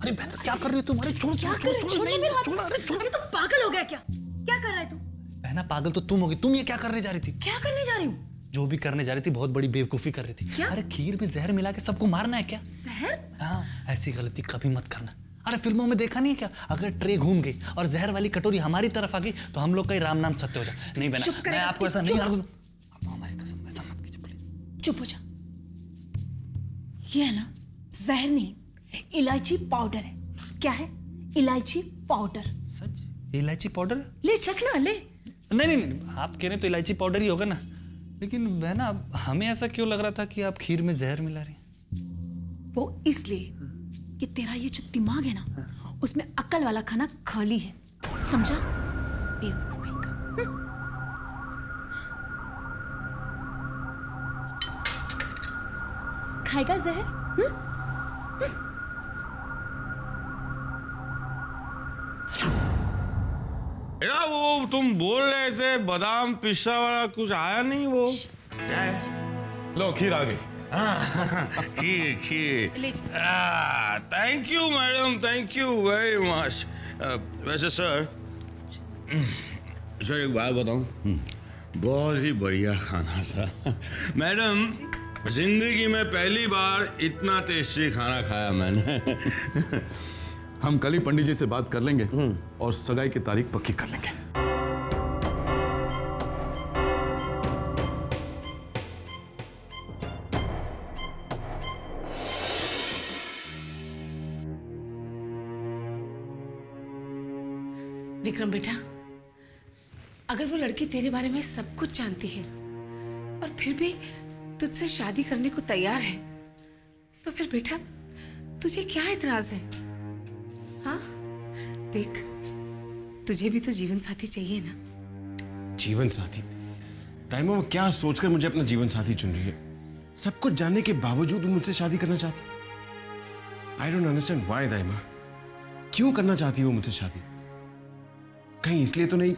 अरे बहना क्या कर रही है तुम्हारे? छोड़ क्या कर रही है? अरे तुम पागल हो गया क्या? क्या कर रहा है तू? बहना पागल तो तुम होगी। तुम ये क्या करने जा रही थी? क्या करने जा रही हूँ? जो भी करने जा रही थी बहुत बड़ी बेवकूफी कर रही थी। क्या? अरे खीर में जहर मिला के सबको मारना है क्या? जहर? हाँ, ऐसी गलती कभी मत करना। अरे फिल्मों में देखा नहीं क्या, अगर ट्रे घूम गई और जहर वाली कटोरी हमारी तरफ आ गई तो हम लोग का ही राम नाम सत्य हो जाए। नहीं बहना, मैं आपको ऐसा नहीं करूँगा। हमारी कसम, ऐसा मत कीजिए प्लीज। चुप हो जा। ये है ना, जहर नहीं, इलायची पाउडर है। क्या है? इलायची पाउडर। सच? इलायची पाउडर? ले चख ना, ले। नहीं, आप कह रहे तो इलायची पाउडर ही होगा ना, लेकिन बहना हमें ऐसा क्यों लग रहा था कि आप खीर में जहर मिला रही हैं? वो इसलिए कि तेरा ये जो दिमाग है ना, उसमें अक्ल वाला खाना खाली है, समझा? बेवकूफ कहीं का। खाएगा जहर? वो तुम बोल रहे थे बादाम पिस्ता वाला, कुछ आया नहीं वो? क्या है? लो खीर आ गई। खीर thank you madam, thank you very much. वैसे सर एक बात बताऊं, बहुत ही बढ़िया खाना था मैडम। जिंदगी में पहली बार इतना टेस्टी खाना खाया मैंने। हम कल ही पंडित जी से बात कर लेंगे और सगाई की तारीख पक्की कर लेंगे। विक्रम बेटा, अगर वो लड़की तेरे बारे में सब कुछ जानती है और फिर भी तुझसे शादी करने को तैयार है, तो फिर बेटा तुझे क्या इतराज है? हाँ देख, तुझे भी तो जीवन साथी चाहिए ना। जीवन साथी? दाइमा वो क्या सोचकर मुझे अपना जीवन साथी चुन रही है? सब कुछ जानने के बावजूद मुझसे शादी करना चाहती। आई डोंट अंडरस्टैंड व्हाई दाइमा। क्यों करना चाहती है वो मुझसे शादी? कहीं इसलिए तो नहीं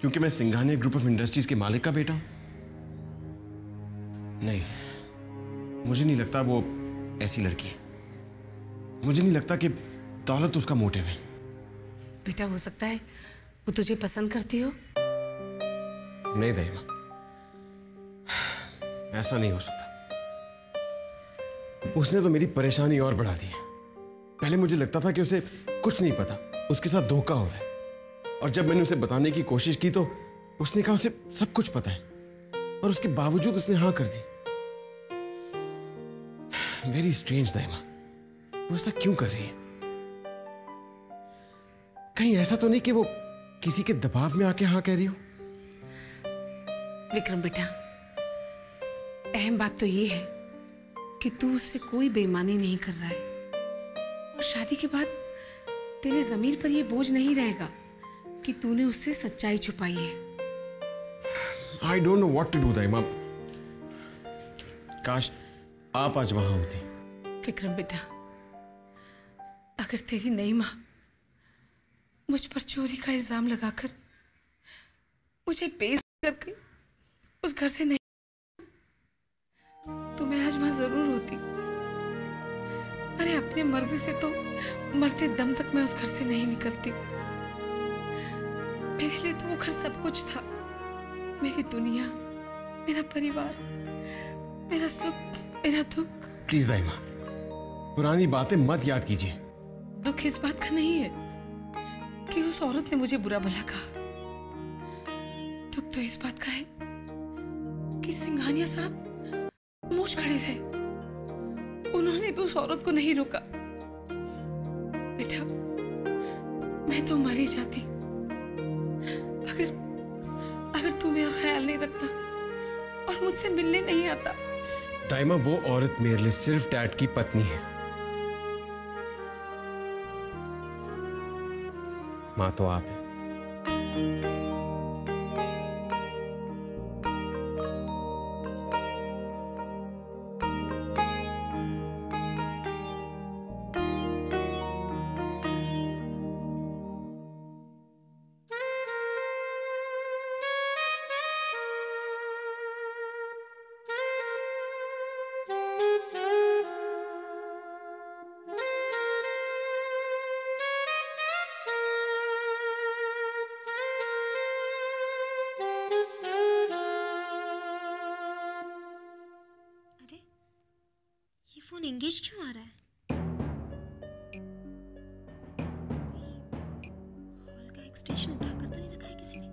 क्योंकि मैं सिंघानिया ग्रुप ऑफ इंडस्ट्रीज के मालिक का बेटा हूं? नहीं, मुझे नहीं लगता वो ऐसी लड़की है। मुझे नहीं लगता कि दौलत उसका मोटिव है। बेटा हो सकता है वो तुझे पसंद करती हो। नहीं दाइमा, ऐसा नहीं हो सकता। उसने तो मेरी परेशानी और बढ़ा दी है। पहले मुझे लगता था कि उसे कुछ नहीं पता, उसके साथ धोखा हो रहा है, और जब मैंने उसे बताने की कोशिश की तो उसने कहा उसे सब कुछ पता है, और उसके बावजूद उसने हाँ कर दी। वेरी स्ट्रेंज दाइमा, वो ऐसा क्यों कर रही है? कहीं ऐसा तो नहीं कि वो किसी के दबाव में आके हाँ कह रही हो? विक्रम बेटा, अहम बात तो ये है कि तू उससे कोई बेईमानी नहीं कर रहा है, और शादी के बाद तेरे जमीर पर यह बोझ नहीं रहेगा कि तूने उससे सच्चाई छुपाई है। I don't know what to do, दाइमा। काश आप आज वहां होती। विक्रम बेटा, अगर तेरी नई मां मुझ पर चोरी का इल्जाम लगाकर मुझे बेइज्जत करके उस घर से नहीं, तो मैं आज वहां जरूर होती। अरे अपने मर्जी से तो मरते दम तक मैं उस घर से नहीं निकलती। मेरे लिए तो वो घर सब कुछ था, मेरी दुनिया, मेरा परिवार, मेरा सुख, मेरा दुख। प्लीज दाइमा, पुरानी बातें मत याद कीजिए। दुख इस बात का नहीं है कि उस औरत ने मुझे बुरा भला कहा। दुख तो इस बात का है कि सिंघानिया साहब मुझ खड़े रहे, उन्होंने भी उस औरत को नहीं रोका। बेटा, मैं तो मर ही जाती अगर तू मेरा ख्याल नहीं रखता और मुझसे मिलने नहीं आता। दाइमा, वो औरत मेरे लिए सिर्फ डैड की पत्नी है, मां तो आप है। फोन एंगेज क्यों आ रहा है? हॉल का एक्सटेंशन उठाकर तो नहीं रखा है किसी ने?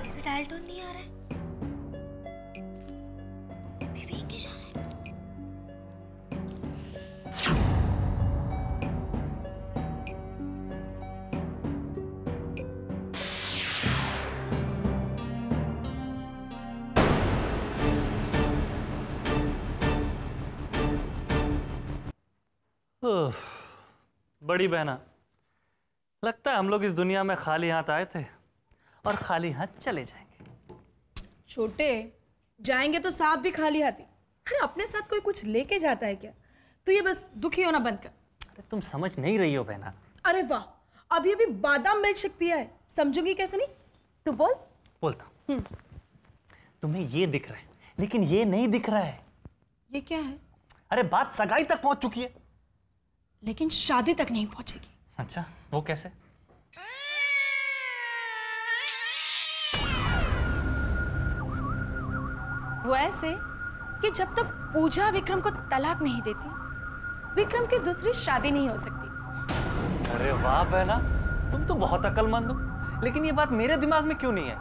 अभी डायल टोन नहीं आ रहा है। अभी भी एंगेज आ रहा है। बड़ी बहना, लगता है हम लोग इस दुनिया में खाली हाथ आए थे और खाली हाथ चले जाएंगे। छोटे, जाएंगे तो सांप भी खाली हाथी। अरे अपने साथ कोई कुछ लेके जाता है क्या? तू ये बस दुखी होना बंद कर। अरे तुम समझ नहीं रही हो बहना। अरे वाह, अभी अभी बादाम मिल्क शेक पिया है, समझूंगी कैसे नहीं? तू बोल। बोलता हूं। तुम्हें ये दिख रहा है लेकिन ये नहीं दिख रहा है। ये क्या है? अरे बात सगाई तक पहुंच चुकी है लेकिन शादी तक नहीं पहुंचेगी। अच्छा, वो कैसे? वो ऐसे कि जब तक पूजा विक्रम को तलाक नहीं देती, विक्रम की दूसरी शादी नहीं हो सकती। अरे वाह बहना, तुम तो बहुत अक्लमंद हो, लेकिन ये बात मेरे दिमाग में क्यों नहीं है?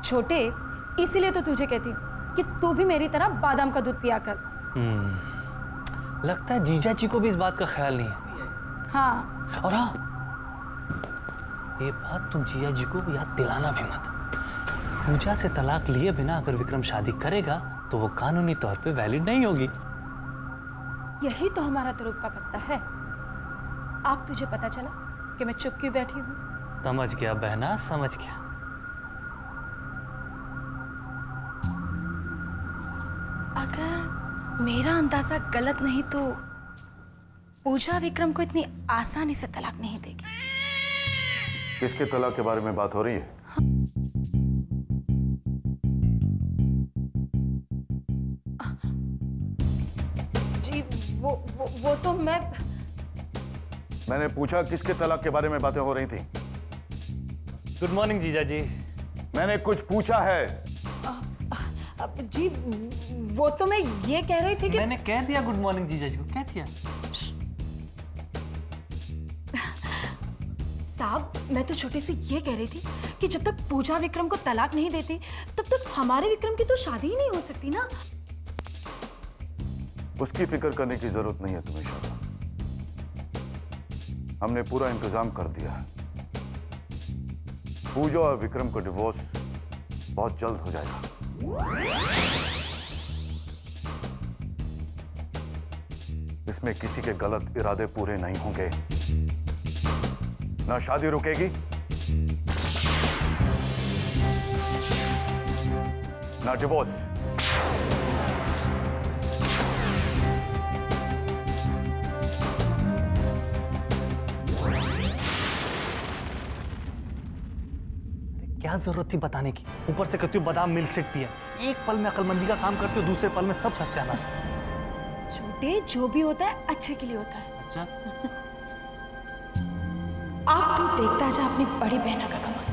छोटे, इसीलिए तो तुझे कहती हूँ कि तू भी मेरी तरह बादाम का दूध पिया कर। लगता है जीजा जी को भी इस बात का ख्याल नहीं है। हाँ। और हाँ, ये बात तुम जीजा जी को याद दिलाना भी मत। पूजा से तलाक लिए बिना अगर विक्रम शादी करेगा तो वो कानूनी तौर पे वैलिड नहीं होगी। यही तो हमारा तुरुप का पत्ता है। अब तुझे पता चला कि मैं चुप क्यों बैठी हूँ? समझ गया बहना, समझ गया। अगर मेरा अंदाजा गलत नहीं तो पूजा विक्रम को इतनी आसानी से तलाक नहीं देगी। किसके तलाक के बारे में बात हो रही है? जी वो तो मैंने पूछा किसके तलाक के बारे में बातें हो रही थी? गुड मॉर्निंग जीजा जी। मैंने कुछ पूछा है। जी वो तो मैं ये कह रही थी कि मैंने कह दिया गुड मॉर्निंग जीजा जी को, कह दिया। साहब, मैं तो छोटे से ये कह रही थी कि जब तक पूजा विक्रम को तलाक नहीं देती तब तक हमारे विक्रम की तो शादी ही नहीं हो सकती ना। उसकी फिक्र करने की जरूरत नहीं है तुम्हें शादी। हमने पूरा इंतजाम कर दिया है। पूजा और विक्रम को डिवोर्स बहुत जल्द हो जाएगा। इसमें किसी के गलत इरादे पूरे नहीं होंगे। ना शादी रुकेगी ना डिवोर्स। क्या जरूरत थी बताने की? ऊपर से कहती हो बादाम मिल्क शेक पिया। एक पल में अकलमंदी का काम करते हो, दूसरे पल में सब सत्यानाश। छोटे, जो भी होता है अच्छे के लिए होता है। अच्छा, आप तो देखता जा अपनी बड़ी बहना का कमाल।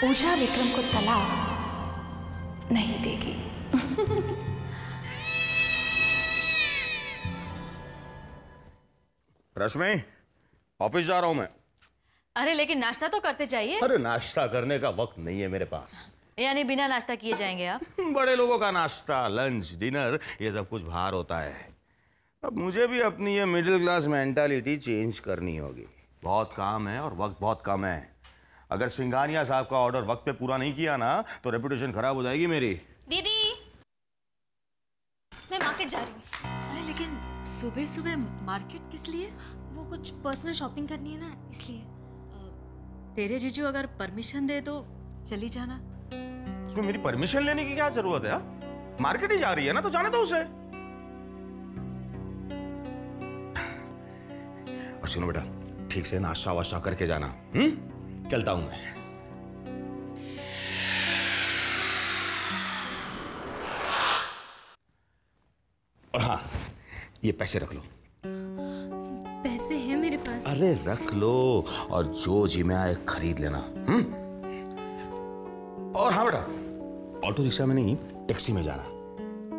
पूजा विक्रम को तलाक नहीं देगी। रश्मि, ऑफिस जा रहा हूं मैं। अरे लेकिन नाश्ता तो करते जाइए। अरे नाश्ता करने का वक्त नहीं है मेरे पास। यानी बिना नाश्ता किए जाएंगे आप? बड़े लोगों का नाश्ता, लंच, डिनर, ये सब कुछ बाहर होता है। अब मुझे भी अपनी ये मिडिल क्लास मेंटालिटी चेंज करनी होगी। बहुत काम है और वक्त बहुत कम है। अगर सिंघानिया साहब का ऑर्डर वक्त पे पूरा नहीं किया ना तो रेपुटेशन खराब हो जाएगी मेरी। दीदी, मैं मार्केट जा रही हूँ। अरे लेकिन सुबह सुबह मार्केट किस लिए? वो कुछ पर्सनल शॉपिंग करनी है ना, इसलिए। तेरे जीजू अगर परमिशन दे तो चली जाना। इसमें मेरी परमिशन लेने की क्या जरूरत है? मार्केट ही जा रही है ना, तो जाने दो उसे। और सुनो बेटा, ठीक से नाश्ता वाश्ता करके जाना। चलता हूं मैं। और हाँ, ये पैसे रख लो। पैसे हैं मेरे पास। अरे रख लो, और जो जी में आए खरीद लेना। और हाँ बेटा, ऑटो रिक्शा में नहीं, टैक्सी में जाना।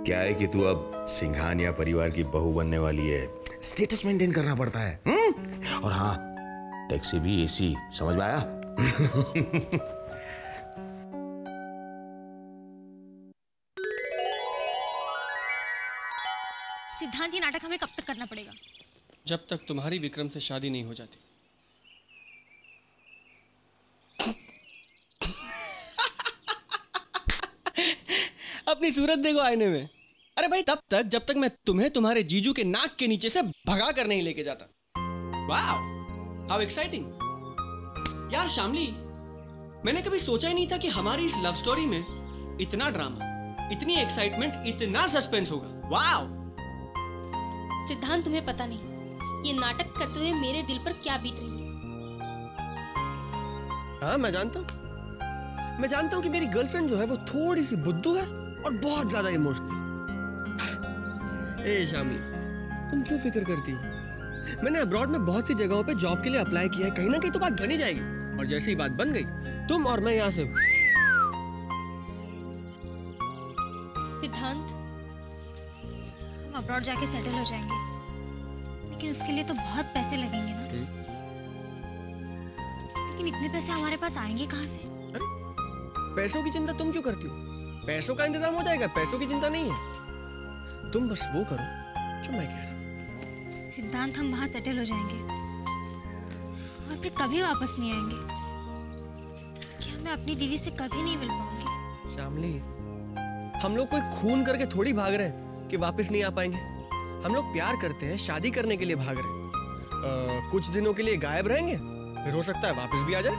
क्या है कि तू अब सिंघानिया परिवार की बहू बनने वाली है, स्टेटस मेंटेन करना पड़ता है। और हाँ, टैक्सी भी एसी, समझ में आया? सिद्धांत, ये नाटक हमें कब तक करना पड़ेगा? जब तक तुम्हारी विक्रम से शादी नहीं हो जाती। अपनी सूरत देखो आईने में। अरे भाई, तब तक जब तक मैं तुम्हें तुम्हारे जीजू के नाक के नीचे से भगा कर नहीं लेके जाता। वाह, हाउ एक्साइटिंग। यार शामली, मैंने कभी सोचा ही नहीं था कि हमारी इस लव स्टोरी में इतना ड्रामा, इतनी एक्साइटमेंट, इतना सस्पेंस होगा। वाह सिद्धांत, तुम्हें पता नहीं ये नाटक करते हुए मेरे दिल पर क्या बीत रही है। हाँ, मैं जानता हूँ कि मेरी गर्लफ्रेंड जो है वो थोड़ी सी बुद्धू है और बहुत ज्यादा इमोशनल। ए शामली, तुम क्यों फिक्र करती हो? मैंने अब्रॉड में बहुत सी जगहों पे जॉब के लिए अप्लाई किया है, कहीं ना कहीं तो बात बनी जाएगी। और जैसे ही बात बन गई, तुम और मैं यहाँ से। सिद्धांत, हम अब्रॉड जाके सेटल हो जाएंगे, लेकिन उसके लिए तो बहुत पैसे लगेंगे ना। लेकिन इतने पैसे हमारे पास आएंगे कहाँ से? पैसों की चिंता तुम क्यों करती हो? पैसों का इंतजाम हो जाएगा, पैसों की चिंता नहीं है। तुम बस वो करो जो मैं कह रहा हूँ। सिद्धांत, हम वहाँ सेटल हो जाएंगे और फिर कभी वापस नहीं आएंगे। क्या मैं अपनी दीदी से कभी नहीं मिल पाऊंगी? शामली, हम लोग कोई खून करके थोड़ी भाग रहे हैं कि वापस नहीं आ पाएंगे। हम लोग प्यार करते हैं, शादी करने के लिए भाग रहे हैं। कुछ दिनों के लिए गायब रहेंगे, फिर हो सकता है वापस भी आ जाए।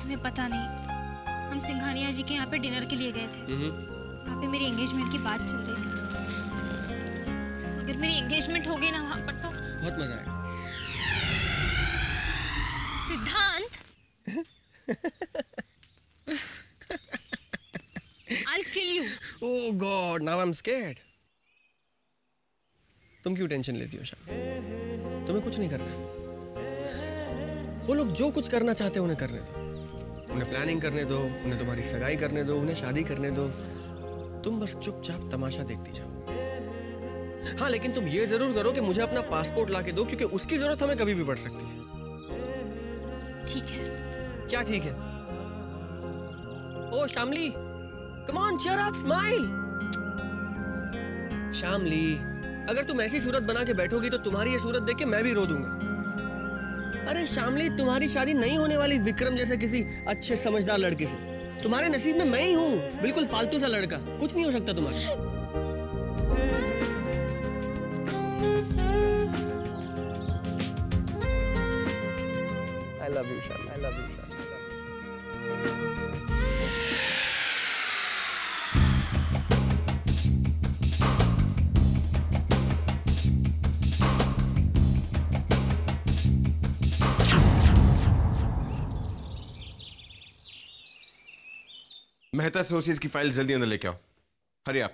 तुम्हें पता नहीं, हम सिंघानिया जी के यहाँ पे डिनर के लिए गए थे। वहाँ पे मेरी एंगेजमेंट की बात चल रही थी। अगर मेरी एंगेजमेंट हो गई ना वहाँ पर, तो बहुत मजा आएगा। सिद्धांत, I'll kill you. Oh God, now I'm scared. तुम क्यों टेंशन लेती हो शाम? तुम्हें कुछ नहीं करना। वो लोग जो कुछ करना चाहते हैं उन्हें करने दो। उन्हें प्लानिंग करने दो, उन्हें तुम्हारी सगाई करने दो, उन्हें शादी करने दो। तुम बस चुपचाप तमाशा देखती जाओ। हाँ, लेकिन तुम ये जरूर करो कि मुझे अपना पासपोर्ट लाके दो, क्योंकि उसकी जरूरत हमें कभी भी पड़ सकती है। ठीक है। क्या ठीक है? Oh Shamli, come on, cheer up, smile. Shamli, अगर तुम ऐसी सूरत बना के बैठोगी तो तुम्हारी ये सूरत देख के मैं भी रो दूंगा। अरे शामली, तुम्हारी शादी नहीं होने वाली विक्रम जैसे किसी अच्छे समझदार लड़के से। तुम्हारे नसीब में मैं ही हूँ, बिल्कुल फालतू सा लड़का। कुछ नहीं हो सकता तुम्हारे। I love you, Sham. I love you, Sham. Mehta sources की फाइल जल्दी अंदर लेके आओ। हरी आप।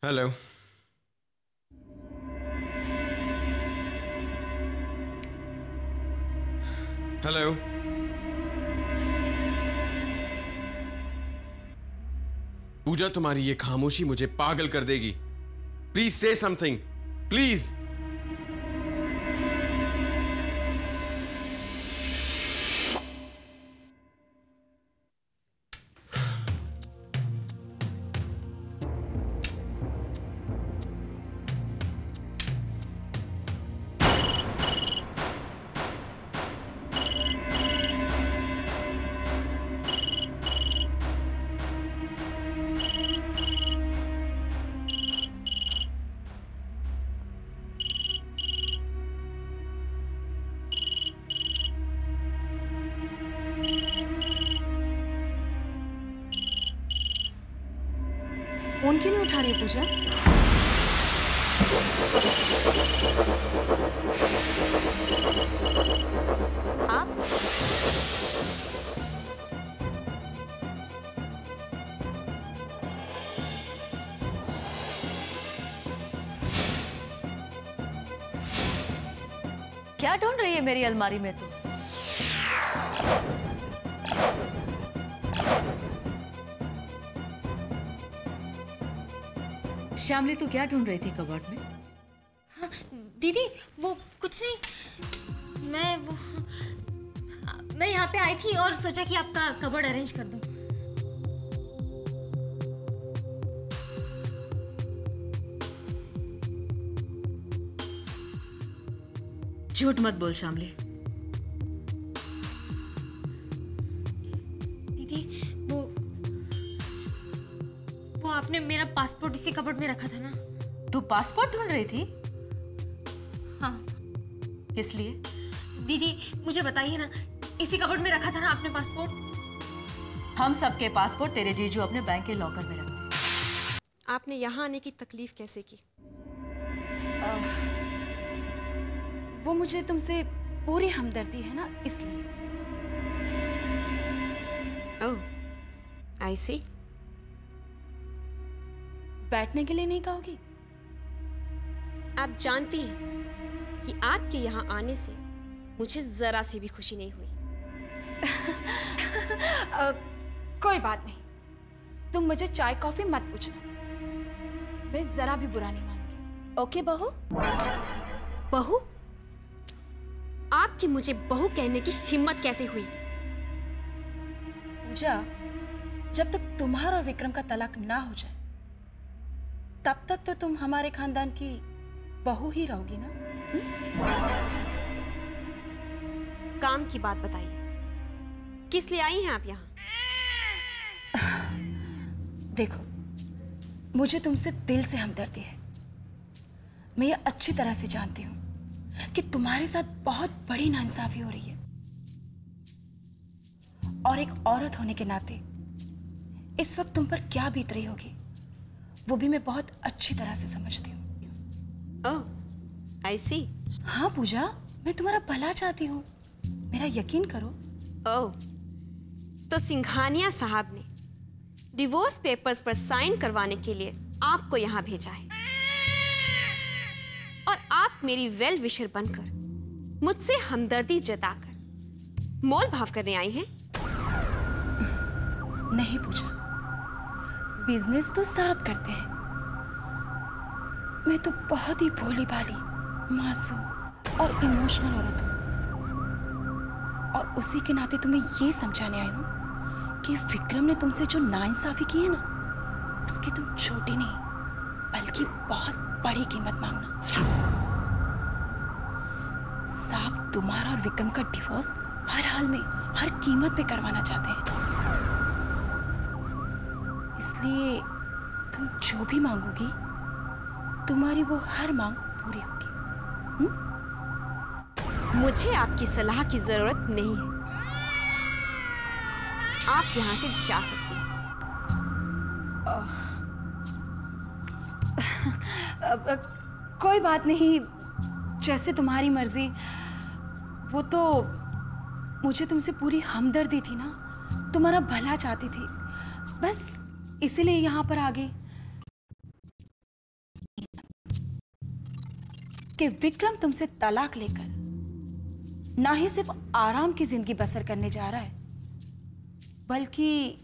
Hello, hello. पूजा, तुम्हारी ये खामोशी मुझे पागल कर देगी। प्लीज से समथिंग, प्लीज। फोन क्यों नहीं उठा रही पूजा? आप क्या ढूंढ रही है मेरी अलमारी में तू? श्यामली, तू क्या ढूंढ रही थी कबर्ड में? हाँ, दीदी वो कुछ नहीं, मैं यहाँ पे आई थी और सोचा कि आपका कबर्ड अरेंज कर दूं। झूठ मत बोल श्यामली। दीदी वो आपने मेरा पासपोर्ट इसी कबर्ड में रखा था ना? तू पासपोर्ट ढूंढ रही थी? हाँ। किस लिए? दीदी मुझे बताइए ना, इसी कबर्ड में रखा था ना आपने पासपोर्ट? हम सबके पासपोर्ट तेरे जीजू अपने बैंक के लॉकर में रखते। आपने यहाँ आने की तकलीफ कैसे की? वो मुझे तुमसे पूरी हमदर्दी है ना, इसलिए। ओह, आई सी। बैठने के लिए नहीं कहोगी? आप जानती हैं कि आपके यहाँ आने से मुझे जरा सी भी खुशी नहीं हुई। कोई बात नहीं, तुम मुझे चाय कॉफी मत पूछना, मैं जरा भी बुरा नहीं मानूंगी। ओके बहू? बहू? आपकी मुझे बहू कहने की हिम्मत कैसे हुई? पूजा, जब तक तुम्हारा और विक्रम का तलाक ना हो जाए तब तक तो तुम हमारे खानदान की बहू ही रहोगी ना? काम की बात बताइए, किस लिए आई हैं आप यहाँ? देखो, मुझे तुमसे दिल से हमदर्दी है। मैं ये अच्छी तरह से जानती हूँ कि तुम्हारे साथ बहुत बड़ी नाइंसाफी हो रही है, और एक औरत होने के नाते इस वक्त तुम पर क्या बीत रही होगी वो भी मैं बहुत अच्छी तरह से समझती हूँ। ओह, आई सी। हाँ पूजा, मैं तुम्हारा भला चाहती हूँ, मेरा यकीन करो। ओह, तो सिंघानिया साहब ने डिवोर्स पेपर्स पर साइन करवाने के लिए आपको यहाँ भेजा है, और आप मेरी वेल विशर बनकर मुझसे हमदर्दी जताकर मोल भाव करने आई हैं? नहीं पूजा, बिजनेस तो साहब करते हैं, मैं तो बहुत ही भोली भाली, मासूम और इमोशनल औरत हूँ, और उसी के नाते तुम्हें ये समझाने आई हूँ कि विक्रम ने तुमसे जो नाइंसाफी की है ना, उसकी तुम छोटी नहीं बल्कि बहुत बड़ी कीमत मांगना। साहब तुम्हारा और विक्रम का डिवोर्स हर हाल में, हर कीमत पे करवाना चाहते हैं, इसलिए तुम जो भी मांगोगी तुम्हारी वो हर मांग पूरी होगी। मुझे आपकी सलाह की जरूरत नहीं है, आप यहां से जा सकती हैं। कोई बात नहीं, जैसे तुम्हारी मर्जी। वो तो मुझे तुमसे पूरी हमदर्दी थी ना, तुम्हारा भला चाहती थी, बस इसीलिए यहाँ पर आ गई कि विक्रम तुमसे तलाक लेकर ना ही सिर्फ आराम की जिंदगी बसर करने जा रहा है, बल्कि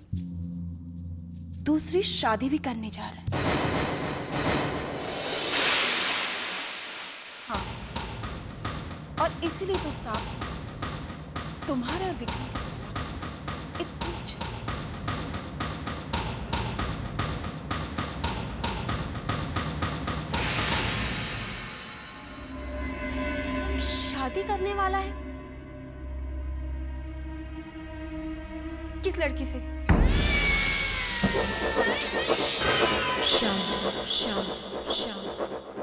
दूसरी शादी भी करने जा रहा है। हाँ, और इसीलिए तो साहब तुम्हारा और विक्रम इतनी शादी करने वाला है? किस लड़की से? श्याम, श्याम, श्याम।